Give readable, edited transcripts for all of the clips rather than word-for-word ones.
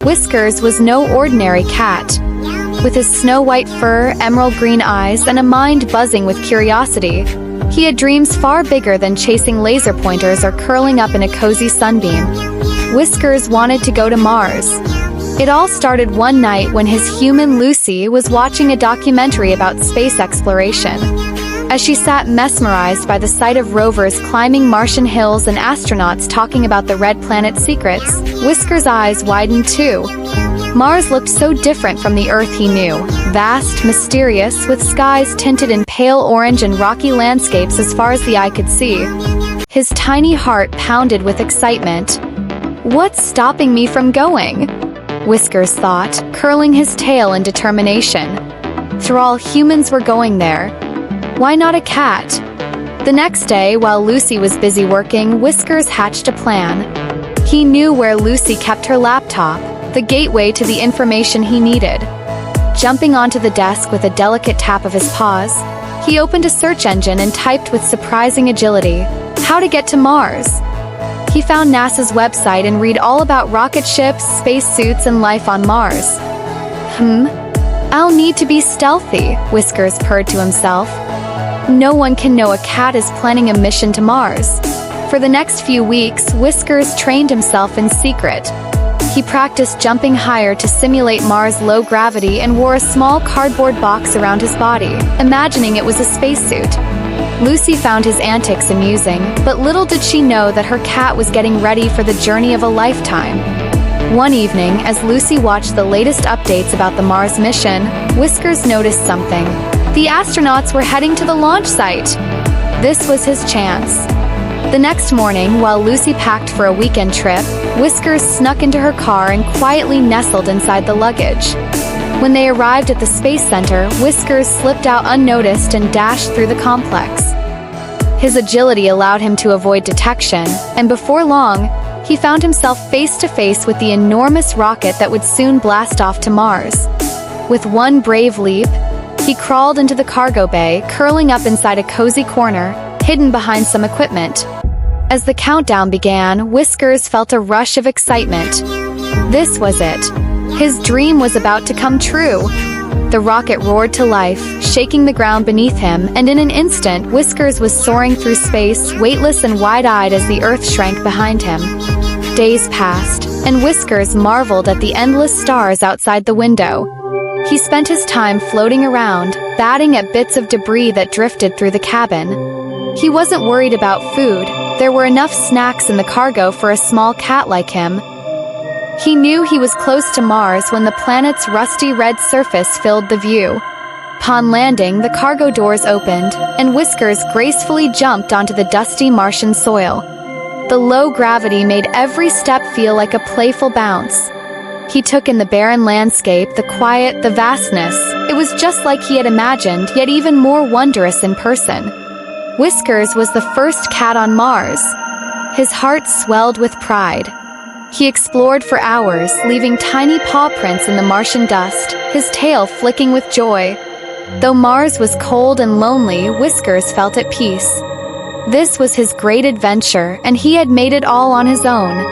Whiskers was no ordinary cat. With his snow-white fur, emerald-green eyes, and a mind buzzing with curiosity, he had dreams far bigger than chasing laser pointers or curling up in a cozy sunbeam. Whiskers wanted to go to Mars. It all started one night when his human Lucy was watching a documentary about space exploration. As she sat mesmerized by the sight of rovers climbing Martian hills and astronauts talking about the red planet's secrets, Whiskers' eyes widened too. Mars looked so different from the Earth he knew, vast, mysterious, with skies tinted in pale orange and rocky landscapes as far as the eye could see. His tiny heart pounded with excitement. "What's stopping me from going?" Whiskers thought, curling his tail in determination. After all, humans were going there. Why not a cat? The next day, while Lucy was busy working, Whiskers hatched a plan. He knew where Lucy kept her laptop, the gateway to the information he needed. Jumping onto the desk with a delicate tap of his paws, he opened a search engine and typed with surprising agility, "How to get to Mars." He found NASA's website and read all about rocket ships, spacesuits, and life on Mars. I'll need to be stealthy," Whiskers purred to himself. No one can know a cat is planning a mission to Mars. For the next few weeks, Whiskers trained himself in secret. He practiced jumping higher to simulate Mars' low gravity and wore a small cardboard box around his body, imagining it was a spacesuit. Lucy found his antics amusing, but little did she know that her cat was getting ready for the journey of a lifetime. One evening, as Lucy watched the latest updates about the Mars mission, Whiskers noticed something. The astronauts were heading to the launch site. This was his chance. The next morning, while Lucy packed for a weekend trip, Whiskers snuck into her car and quietly nestled inside the luggage. When they arrived at the Space Center, Whiskers slipped out unnoticed and dashed through the complex. His agility allowed him to avoid detection, and before long, he found himself face to face with the enormous rocket that would soon blast off to Mars. With one brave leap, he crawled into the cargo bay, curling up inside a cozy corner, hidden behind some equipment. As the countdown began, Whiskers felt a rush of excitement. This was it. His dream was about to come true. The rocket roared to life, shaking the ground beneath him, and in an instant, Whiskers was soaring through space, weightless and wide-eyed as the Earth shrank behind him. Days passed, and Whiskers marveled at the endless stars outside the window. He spent his time floating around, batting at bits of debris that drifted through the cabin. He wasn't worried about food. There were enough snacks in the cargo for a small cat like him. He knew he was close to Mars when the planet's rusty red surface filled the view. Upon landing, the cargo doors opened, and Whiskers gracefully jumped onto the dusty Martian soil. The low gravity made every step feel like a playful bounce. He took in the barren landscape, the quiet, the vastness. It was just like he had imagined, yet even more wondrous in person. Whiskers was the first cat on Mars. His heart swelled with pride. He explored for hours, leaving tiny paw prints in the Martian dust, his tail flicking with joy. Though Mars was cold and lonely, Whiskers felt at peace. This was his great adventure, and he had made it all on his own.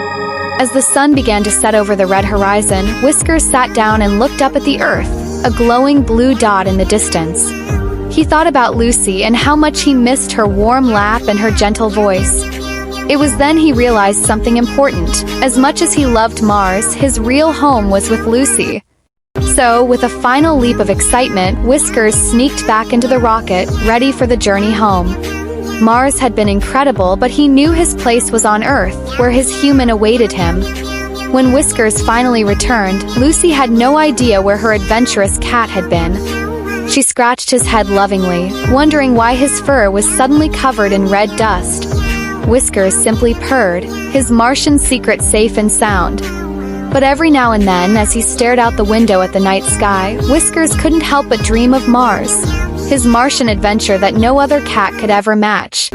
As the sun began to set over the red horizon, Whiskers sat down and looked up at the Earth, a glowing blue dot in the distance. He thought about Lucy and how much he missed her warm lap and her gentle voice. It was then he realized something important. As much as he loved Mars, his real home was with Lucy. So, with a final leap of excitement, Whiskers sneaked back into the rocket, ready for the journey home. Mars had been incredible, but he knew his place was on Earth, where his human awaited him. When Whiskers finally returned, Lucy had no idea where her adventurous cat had been. She scratched his head lovingly, wondering why his fur was suddenly covered in red dust. Whiskers simply purred, his Martian secret safe and sound. But every now and then, as he stared out the window at the night sky, Whiskers couldn't help but dream of Mars, his Martian adventure that no other cat could ever match.